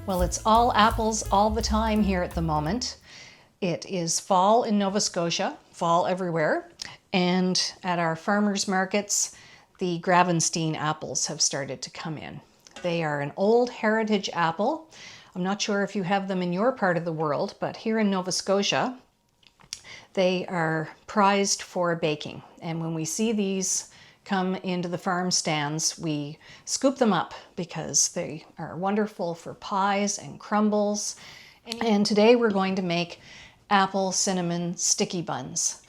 Well, it's all apples all the time here at the moment. It is fall in Nova Scotia, fall everywhere, and at our farmers markets, the Gravenstein apples have started to come in. They are an old heritage apple. I'm not sure if you have them in your part of the world, but here in Nova Scotia, they are prized for baking. And when we see these come into the farm stands, we scoop them up because they are wonderful for pies and crumbles. And today we're going to make apple cinnamon sticky buns.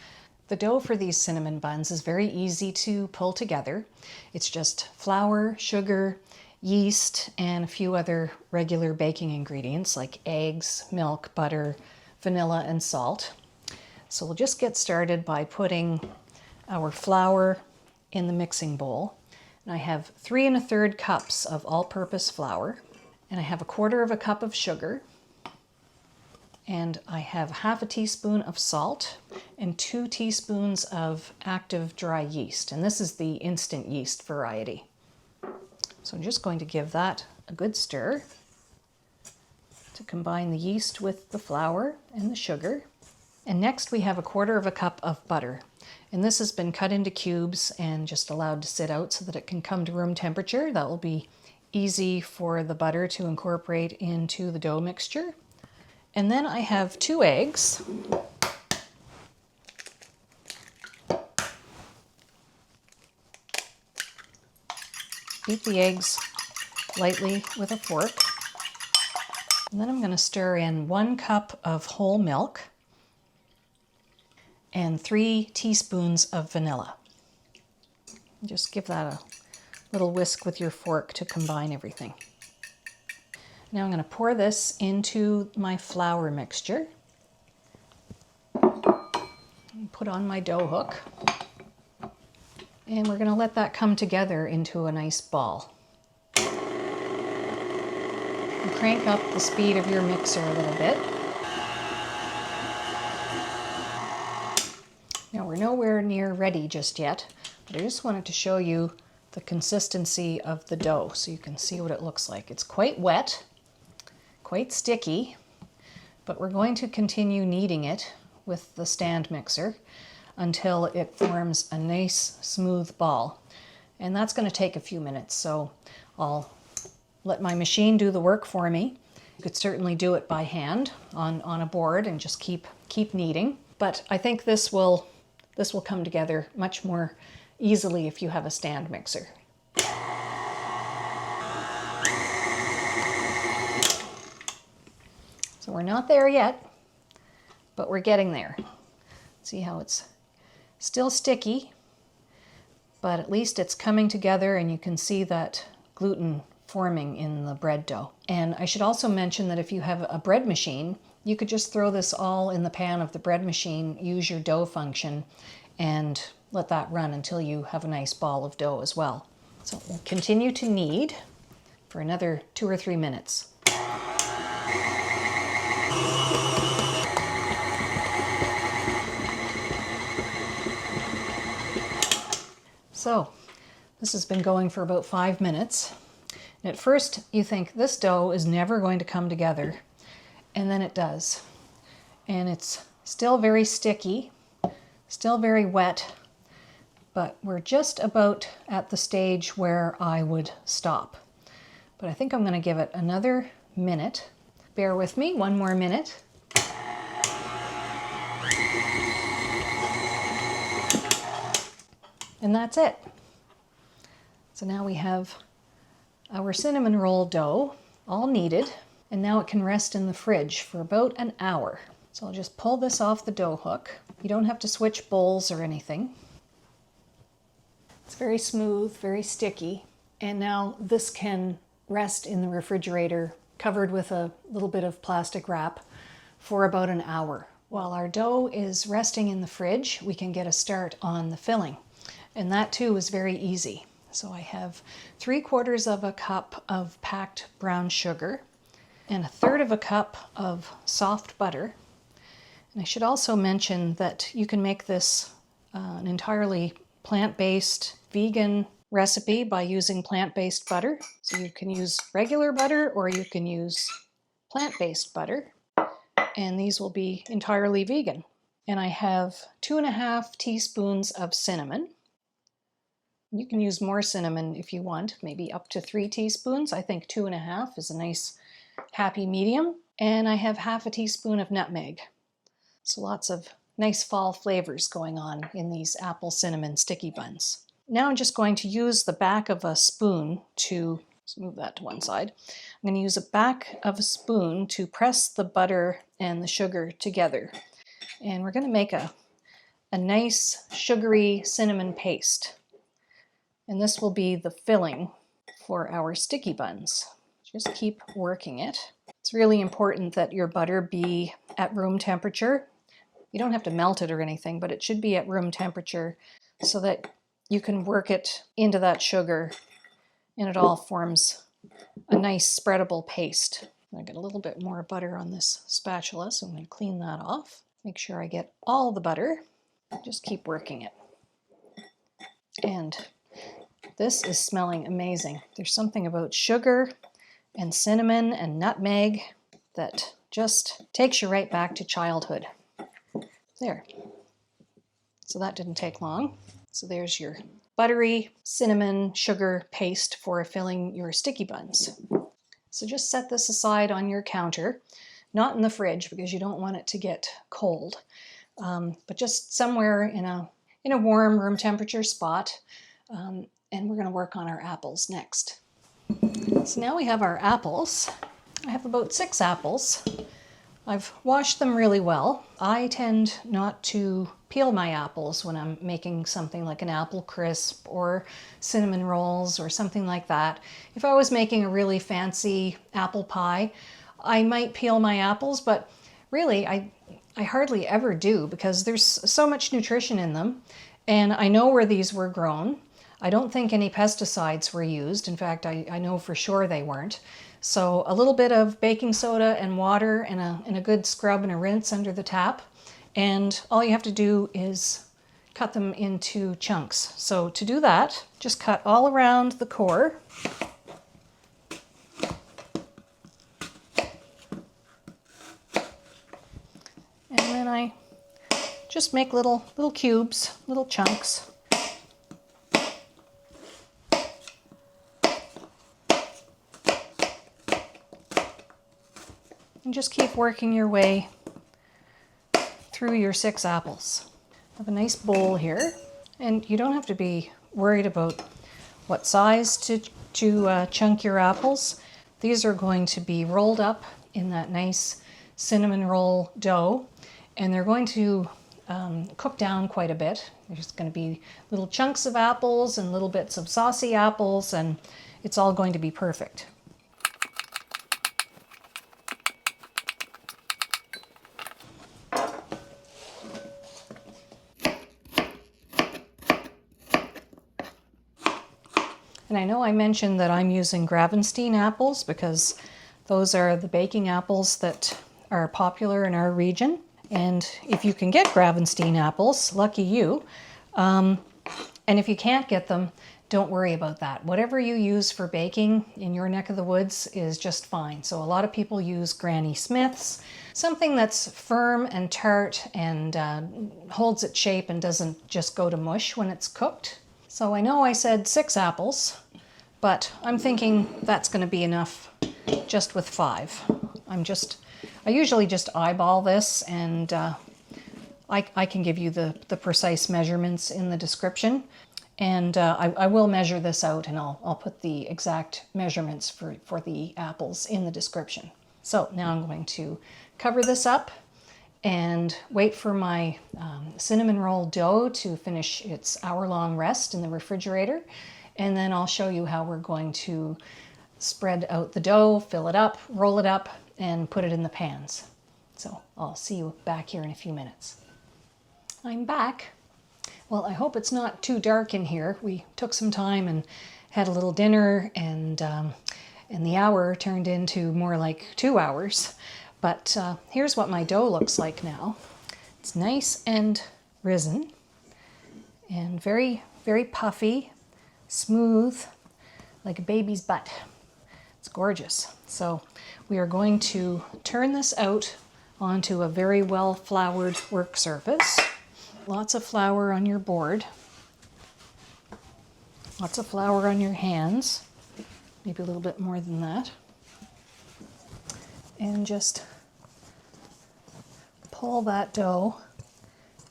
The dough for these cinnamon buns is very easy to pull together. It's just flour, sugar, yeast, and a few other regular baking ingredients like eggs, milk, butter, vanilla, and salt. So we'll just get started by putting our flour in the mixing bowl. And I have 3 1/3 cups of all-purpose flour, and I have 1/4 cup of sugar, and I have 1/2 teaspoon of salt and 2 teaspoons of active dry yeast. And this is the instant yeast variety. So I'm just going to give that a good stir to combine the yeast with the flour and the sugar. And next we have 1/4 cup of butter. And this has been cut into cubes and just allowed to sit out so that it can come to room temperature. That will be easy for the butter to incorporate into the dough mixture. And then I have 2 eggs. Beat the eggs lightly with a fork. And then I'm going to stir in 1 cup of whole milk and 3 teaspoons of vanilla. Just give that a little whisk with your fork to combine everything. Now I'm going to pour this into my flour mixture. Put on my dough hook. And we're going to let that come together into a nice ball. And crank up the speed of your mixer a little bit. Now we're nowhere near ready just yet, but I just wanted to show you the consistency of the dough so you can see what it looks like. It's quite wet, quite sticky, but we're going to continue kneading it with the stand mixer until it forms a nice smooth ball. And that's going to take a few minutes, so I'll let my machine do the work for me. You could certainly do it by hand on a board and just keep kneading, but I think this will come together much more easily if you have a stand mixer. So we're not there yet, but we're getting there. See how it's still sticky, but at least it's coming together and you can see that gluten forming in the bread dough. And I should also mention that if you have a bread machine, you could just throw this all in the pan of the bread machine, use your dough function, and let that run until you have a nice ball of dough as well. So we'll continue to knead for another 2 or 3 minutes. So this has been going for about 5 minutes. And at first you think this dough is never going to come together, and then it does. And it's still very sticky, still very wet, but we're just about at the stage where I would stop. But I think I'm going to give it another minute. Bear with me, 1 more minute. And that's it. So now we have our cinnamon roll dough all kneaded, and now it can rest in the fridge for about an hour. So I'll just pull this off the dough hook. You don't have to switch bowls or anything. It's very smooth, very sticky. And now this can rest in the refrigerator covered with a little bit of plastic wrap for about an hour. While our dough is resting in the fridge, we can get a start on the filling. And that too is very easy. So I have 3/4 cup of packed brown sugar and 1/3 cup of soft butter. And I should also mention that you can make this an entirely plant-based vegan recipe by using plant-based butter. So you can use regular butter or you can use plant-based butter, and these will be entirely vegan. And I have 2.5 teaspoons of cinnamon. You can use more cinnamon if you want, maybe up to 3 teaspoons. I think 2.5 is a nice happy medium. And I have 1/2 teaspoon of nutmeg. So lots of nice fall flavors going on in these apple cinnamon sticky buns. Now I'm just going to use the back of a spoon to, let's move that to one side. I'm going to use a back of a spoon to press the butter and the sugar together. And we're going to make a nice sugary cinnamon paste. And this will be the filling for our sticky buns. Just keep working it. It's really important that your butter be at room temperature. You don't have to melt it or anything, but it should be at room temperature so that you can work it into that sugar and it all forms a nice spreadable paste. I got a little bit more butter on this spatula, so I'm going to clean that off. Make sure I get all the butter. Just keep working it. And this is smelling amazing. There's something about sugar and cinnamon and nutmeg that just takes you right back to childhood. There. So that didn't take long. So there's your buttery cinnamon sugar paste for filling your sticky buns. So just set this aside on your counter, not in the fridge because you don't want it to get cold, but just somewhere in a warm room temperature spot. And we're going to work on our apples next. So now we have our apples. I have about 6 apples. I've washed them really well. I tend not to peel my apples when I'm making something like an apple crisp or cinnamon rolls or something like that. If I was making a really fancy apple pie, I might peel my apples, but really I hardly ever do because there's so much nutrition in them. And I know where these were grown. I don't think any pesticides were used. In fact, I know for sure they weren't. So a little bit of baking soda and water and a good scrub and a rinse under the tap. And all you have to do is cut them into chunks. So to do that, just cut all around the core. And then I just make little cubes, little chunks. And just keep working your way through your 6 apples. I have a nice bowl here, and you don't have to be worried about what size to chunk your apples. These are going to be rolled up in that nice cinnamon roll dough, and they're going to cook down quite a bit. There's going to be little chunks of apples and little bits of saucy apples, and it's all going to be perfect. And I know I mentioned that I'm using Gravenstein apples because those are the baking apples that are popular in our region. And if you can get Gravenstein apples, lucky you. And if you can't get them, don't worry about that. Whatever you use for baking in your neck of the woods is just fine. So a lot of people use Granny Smith's, something that's firm and tart and holds its shape and doesn't just go to mush when it's cooked. So I know I said 6 apples, but I'm thinking that's going to be enough just with 5. I usually just eyeball this, and I can give you the precise measurements in the description. And I will measure this out, and I'll put the exact measurements for the apples in the description. So now I'm going to cover this up and wait for my cinnamon roll dough to finish its hour-long rest in the refrigerator. And then I'll show you how we're going to spread out the dough, fill it up, roll it up, and put it in the pans. So I'll see you back here in a few minutes. I'm back. Well, I hope it's not too dark in here. We took some time and had a little dinner, and the hour turned into more like 2 hours. But here's what my dough looks like now. It's nice and risen and very, very puffy, smooth, like a baby's butt. It's gorgeous. So we are going to turn this out onto a very well floured work surface. Lots of flour on your board. Lots of flour on your hands. Maybe a little bit more than that. And just pull that dough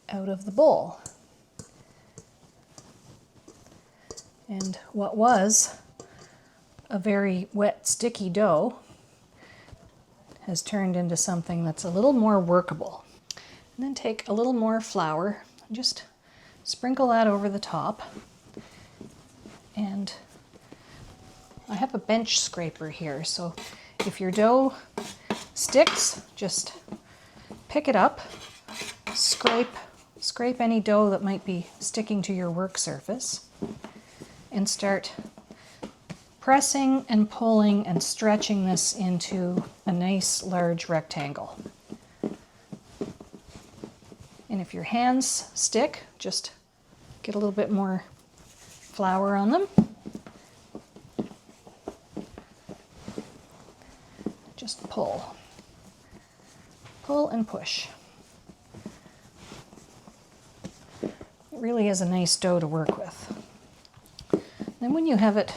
out of the bowl. And what was a very wet, sticky dough has turned into something that's a little more workable. And then take a little more flour and just sprinkle that over the top. And I have a bench scraper here, so if your dough sticks, just pick it up, scrape any dough that might be sticking to your work surface, and start pressing and pulling and stretching this into a nice large rectangle. And if your hands stick, just get a little bit more flour on them. Just pull. Pull and push. It really is a nice dough to work with. Then when you have it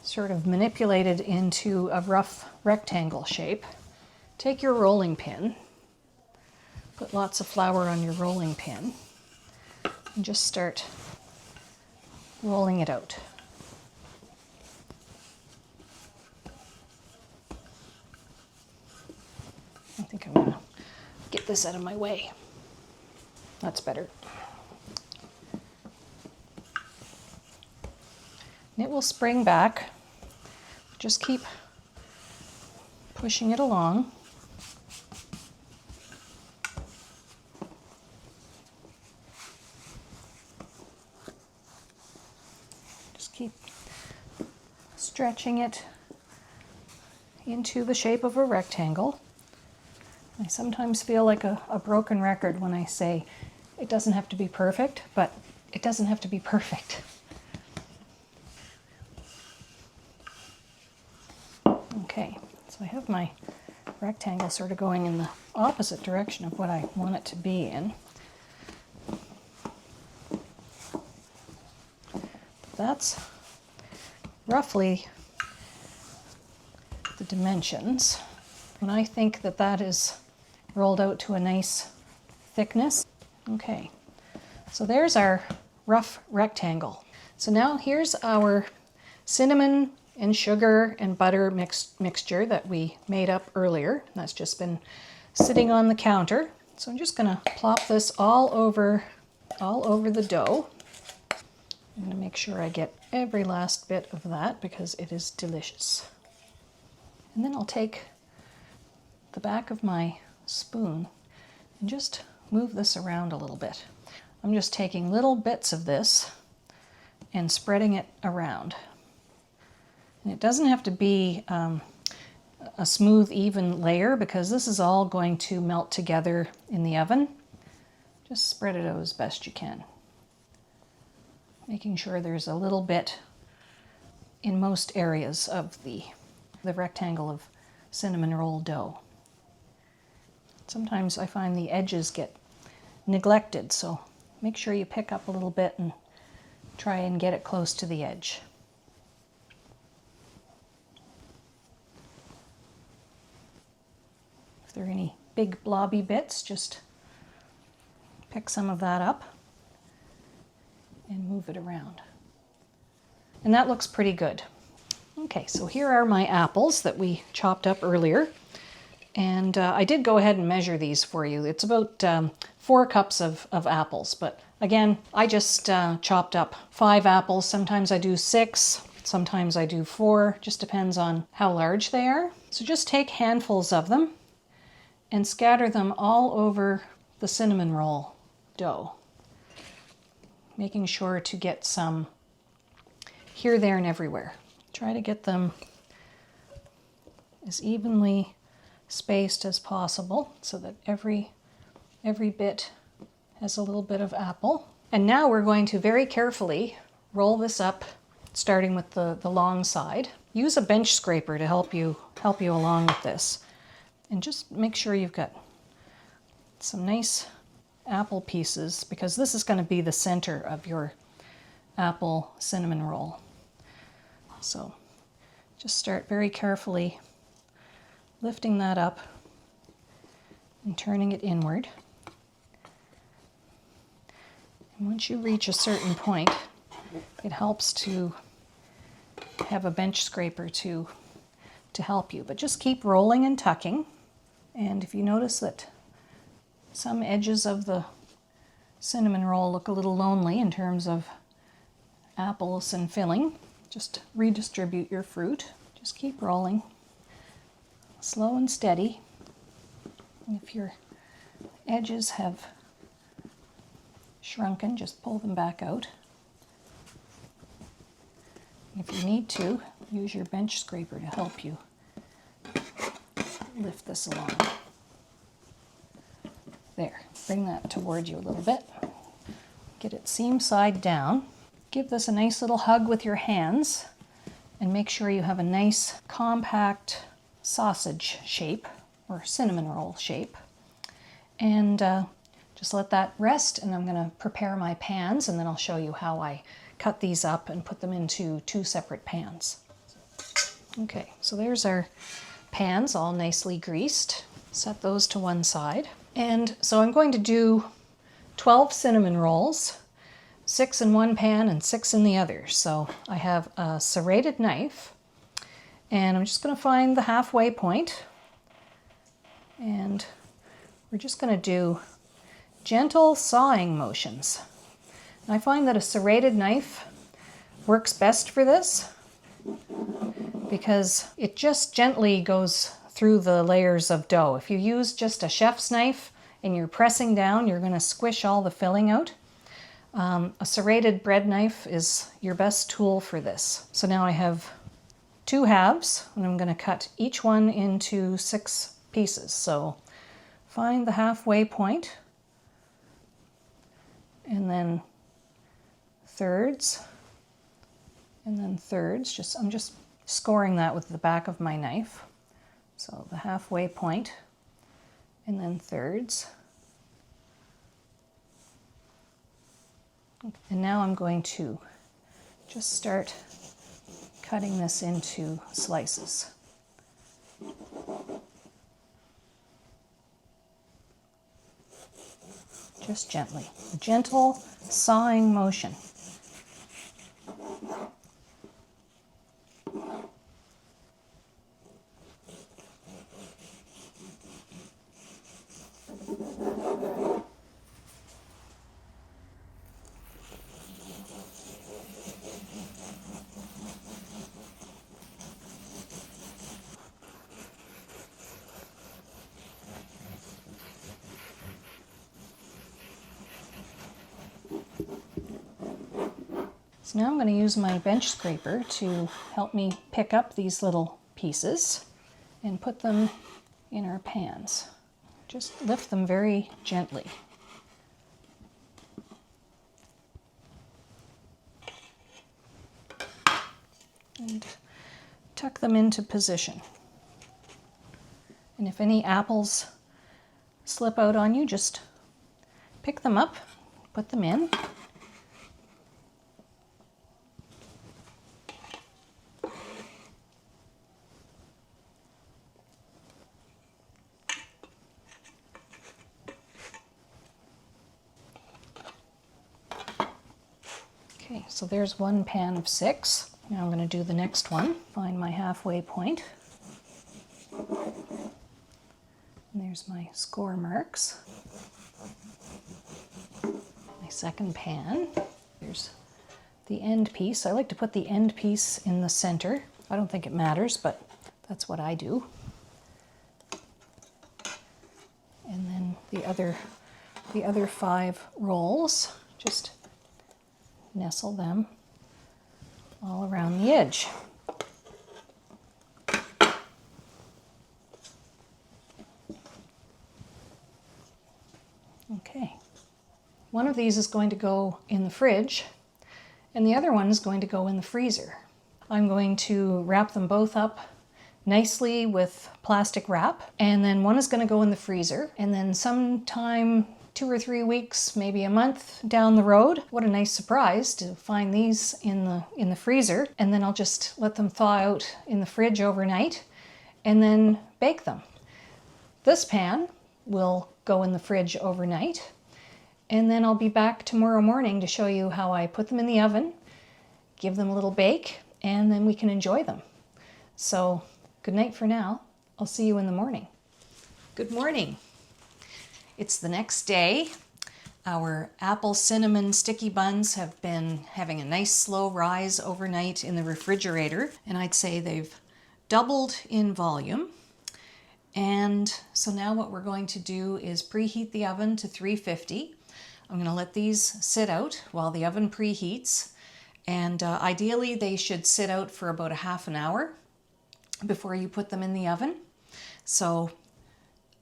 sort of manipulated into a rough rectangle shape, take your rolling pin, put lots of flour on your rolling pin, and just start rolling it out. I think I'm going to get this out of my way. That's better. And it will spring back. Just keep pushing it along. Just keep stretching it into the shape of a rectangle. I sometimes feel like a broken record when I say it doesn't have to be perfect, but it doesn't have to be perfect. Okay, so I have my rectangle sort of going in the opposite direction of what I want it to be in. That's roughly the dimensions. And I think that that is rolled out to a nice thickness. Okay, so there's our rough rectangle. So now here's our cinnamon and sugar and butter mixture that we made up earlier. That's just been sitting on the counter. So I'm just gonna plop this all over the dough. I'm gonna make sure I get every last bit of that because it is delicious. And then I'll take the back of my spoon and just move this around a little bit. I'm just taking little bits of this and spreading it around. And it doesn't have to be a smooth, even layer because this is all going to melt together in the oven. Just spread it out as best you can. Making sure there's a little bit in most areas of the rectangle of cinnamon roll dough. Sometimes I find the edges get neglected, so make sure you pick up a little bit and try and get it close to the edge. If there are any big blobby bits, just pick some of that up and move it around. And that looks pretty good. Okay, so here are my apples that we chopped up earlier. And I did go ahead and measure these for you. It's about 4 cups of apples. But again, I just chopped up 5 apples. Sometimes I do 6, sometimes I do 4. Just depends on how large they are. So just take handfuls of them and scatter them all over the cinnamon roll dough. Making sure to get some here, there, and everywhere. Try to get them as evenly spaced as possible so that every bit has a little bit of apple. And now we're going to very carefully roll this up starting with the long side. Use a bench scraper to help you along with this. And just make sure you've got some nice apple pieces, because this is going to be the center of your apple cinnamon roll. So just start very carefully lifting that up and turning it inward. And once you reach a certain point, it helps to have a bench scraper to help you. But just keep rolling and tucking. And if you notice that some edges of the cinnamon roll look a little lonely in terms of apples and filling, just redistribute your fruit. Just keep rolling, slow and steady. And if your edges have shrunken, just pull them back out. If you need to, use your bench scraper to help you lift this along. There, bring that toward you a little bit. Get it seam side down. Give this a nice little hug with your hands and make sure you have a nice compact sausage shape or cinnamon roll shape. And just let that rest, and I'm going to prepare my pans, and then I'll show you how I cut these up and put them into 2 separate pans. Okay, so there's our pans all nicely greased. Set those to one side. And so I'm going to do 12 cinnamon rolls, 6 in one pan and 6 in the other. So I have a serrated knife, and I'm just going to find the halfway point, and we're just going to do gentle sawing motions. And I find that a serrated knife works best for this because it just gently goes through the layers of dough. If you use just a chef's knife and you're pressing down, you're going to squish all the filling out. A serrated bread knife is your best tool for this. So now I have 2 halves, and I'm going to cut each one into 6 pieces. So find the halfway point, and then thirds, and then thirds. I'm just scoring that with the back of my knife. So the halfway point, and then thirds. And now I'm going to just start cutting this into slices. Just gently, a gentle sawing motion. So now I'm going to use my bench scraper to help me pick up these little pieces and put them in our pans. Just lift them very gently. And tuck them into position. And if any apples slip out on you, just pick them up, put them in. Okay, so there's one pan of 6. Now I'm going to do the next one. Find my halfway point. And there's my score marks. My second pan. There's the end piece. I like to put the end piece in the center. I don't think it matters, but that's what I do. And then the other 5 rolls, just nestle them all around the edge. Okay. One of these is going to go in the fridge, and the other one is going to go in the freezer. I'm going to wrap them both up nicely with plastic wrap, and then one is going to go in the freezer, and then sometime 2 or 3 weeks, maybe a month down the road, what a nice surprise to find these in the freezer, and then I'll just let them thaw out in the fridge overnight and then bake them. This pan will go in the fridge overnight, and then I'll be back tomorrow morning to show you how I put them in the oven, give them a little bake, and then we can enjoy them. So good night for now. I'll see you in the morning. Good morning. It's the next day. Our apple cinnamon sticky buns have been having a nice slow rise overnight in the refrigerator, and I'd say they've doubled in volume. And so now what we're going to do is preheat the oven to 350. I'm going to let these sit out while the oven preheats, and ideally they should sit out for about a half an hour before you put them in the oven. So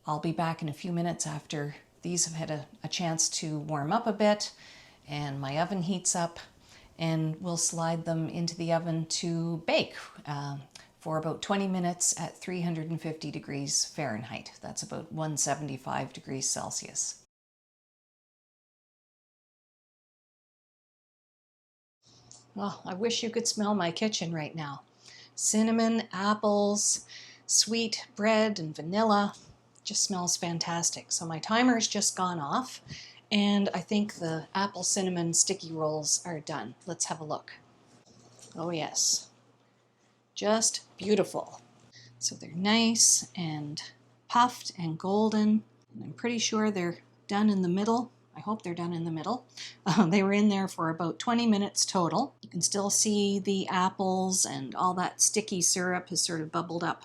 I'll be back in a few minutes after these have had a chance to warm up a bit and my oven heats up, and we'll slide them into the oven to bake for about 20 minutes at 350 degrees Fahrenheit. That's about 175 degrees Celsius. Well, I wish you could smell my kitchen right now. Cinnamon, apples, sweet bread, and vanilla. Just smells fantastic. So my timer's just gone off, and I think the apple cinnamon sticky rolls are done. Let's have a look. Oh yes, just beautiful. So they're nice and puffed and golden. And I'm pretty sure they're done in the middle. I hope they're done in the middle. They were in there for about 20 minutes total. You can still see the apples, and all that sticky syrup has sort of bubbled up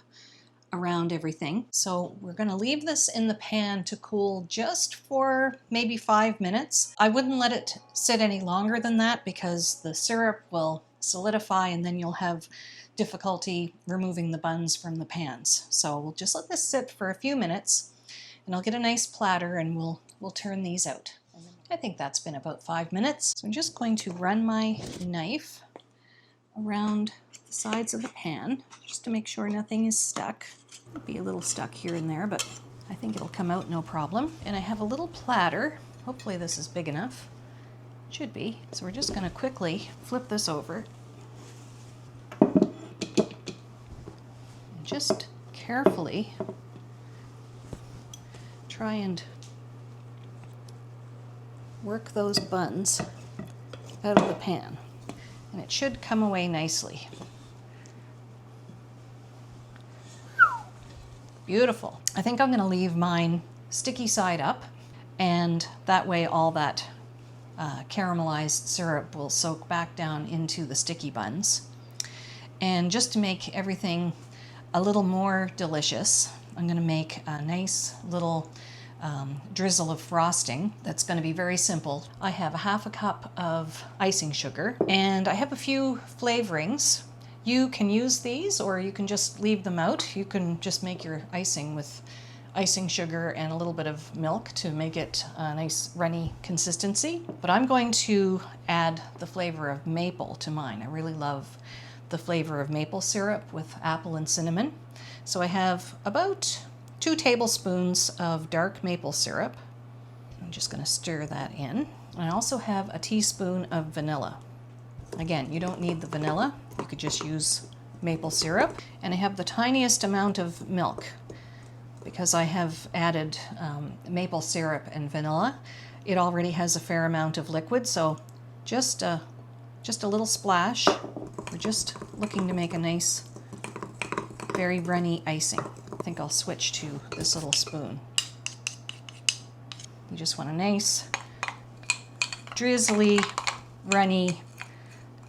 around everything. So we're going to leave this in the pan to cool just for maybe 5 minutes. I wouldn't let it sit any longer than that because the syrup will solidify and then you'll have difficulty removing the buns from the pans. So we'll just let this sit for a few minutes, and I'll get a nice platter and we'll turn these out. I think that's been about 5 minutes. So I'm just going to run my knife around the sides of the pan just to make sure nothing is stuck. It'll be a little stuck here and there, but I think it'll come out no problem. And I have a little platter. Hopefully this is big enough. It should be. So we're just going to quickly flip this over. And just carefully try and work those buns out of the pan, and it should come away nicely. Beautiful. I think I'm going to leave mine sticky side up, and that way all that caramelized syrup will soak back down into the sticky buns. And just to make everything a little more delicious, I'm going to make a nice little drizzle of frosting that's going to be very simple. I have 1/2 cup of icing sugar, and I have a few flavorings. You can use these or you can just leave them out. You can just make your icing with icing sugar and a little bit of milk to make it a nice runny consistency. But I'm going to add the flavor of maple to mine. I really love the flavor of maple syrup with apple and cinnamon. So I have about 2 tablespoons of dark maple syrup. I'm just going to stir that in. I also have a teaspoon of vanilla. Again, you don't need the vanilla. You could just use maple syrup. And I have the tiniest amount of milk. Because I have added maple syrup and vanilla, it already has a fair amount of liquid, so just a little splash. We're just looking to make a nice, very runny icing. I think I'll switch to this little spoon. You just want a nice, drizzly, runny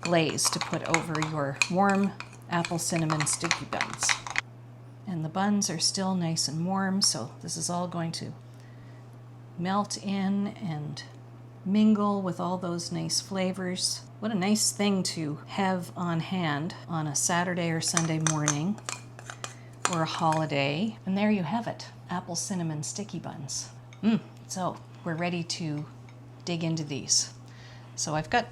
glaze to put over your warm apple cinnamon sticky buns. And the buns are still nice and warm, so this is all going to melt in and mingle with all those nice flavors. What a nice thing to have on hand on a Saturday or Sunday morning or a holiday. And there you have it, apple cinnamon sticky buns. So we're ready to dig into these. So I've got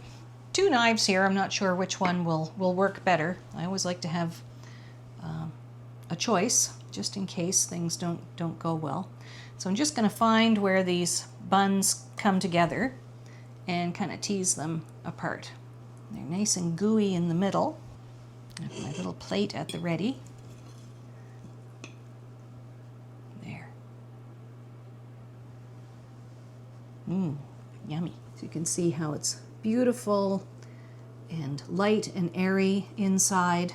two knives here. I'm not sure which one will work better. I always like to have a choice just in case things don't go well. So I'm just going to find where these buns come together and kind of tease them apart. They're nice and gooey in the middle. I have my little plate at the ready. There. Yummy. So you can see how it's beautiful and light and airy inside,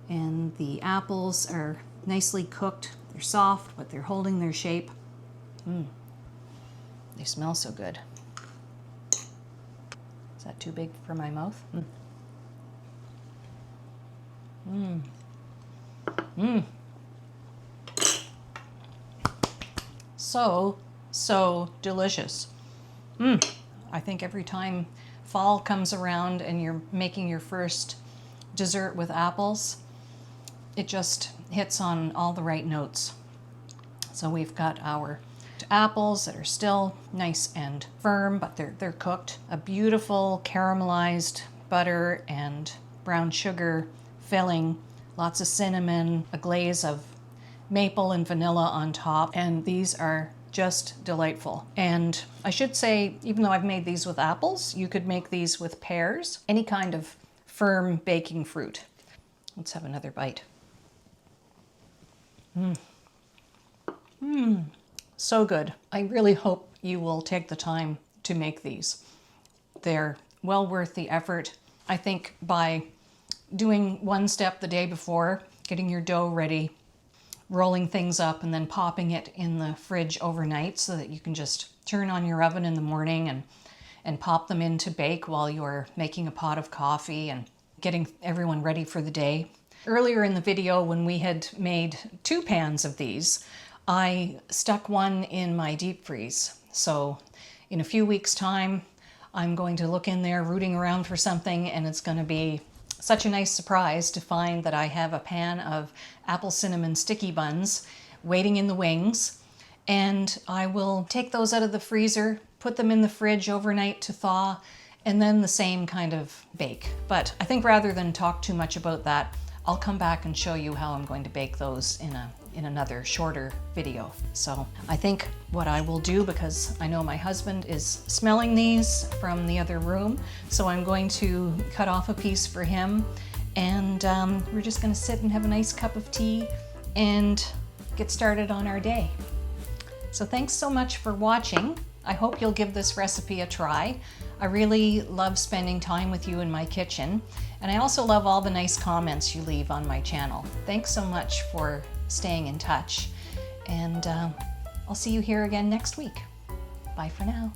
and the apples are nicely cooked. They're soft, but they're holding their shape. They smell so good. Is that too big for my mouth? So delicious. I think every time fall comes around and you're making your first dessert with apples, it just hits on all the right notes. So we've got our apples that are still nice and firm, but they're cooked. A beautiful caramelized butter and brown sugar filling, lots of cinnamon, a glaze of maple and vanilla on top, and these are just delightful. And I should say, even though I've made these with apples, you could make these with pears, any kind of firm baking fruit. Let's have another bite. So good. I really hope you will take the time to make these. They're well worth the effort. I think by doing one step the day before, getting your dough ready, rolling things up, and then popping it in the fridge overnight so that you can just turn on your oven in the morning and pop them in to bake while you're making a pot of coffee and getting everyone ready for the day. Earlier in the video, when we had made 2 pans of these, I stuck one in my deep freeze. So in a few weeks' time, I'm going to look in there rooting around for something, and it's going to be such a nice surprise to find that I have a pan of Apple Cinnamon Sticky Buns waiting in the wings. And I will take those out of the freezer, put them in the fridge overnight to thaw, and then the same kind of bake. But I think rather than talk too much about that, I'll come back and show you how I'm going to bake those in another shorter video. So I think what I will do, because I know my husband is smelling these from the other room, so I'm going to cut off a piece for him, and we're just going to sit and have a nice cup of tea and get started on our day. So thanks so much for watching. I hope you'll give this recipe a try. I really love spending time with you in my kitchen, and I also love all the nice comments you leave on my channel. Thanks so much for staying in touch, and I'll see you here again next week. Bye for now.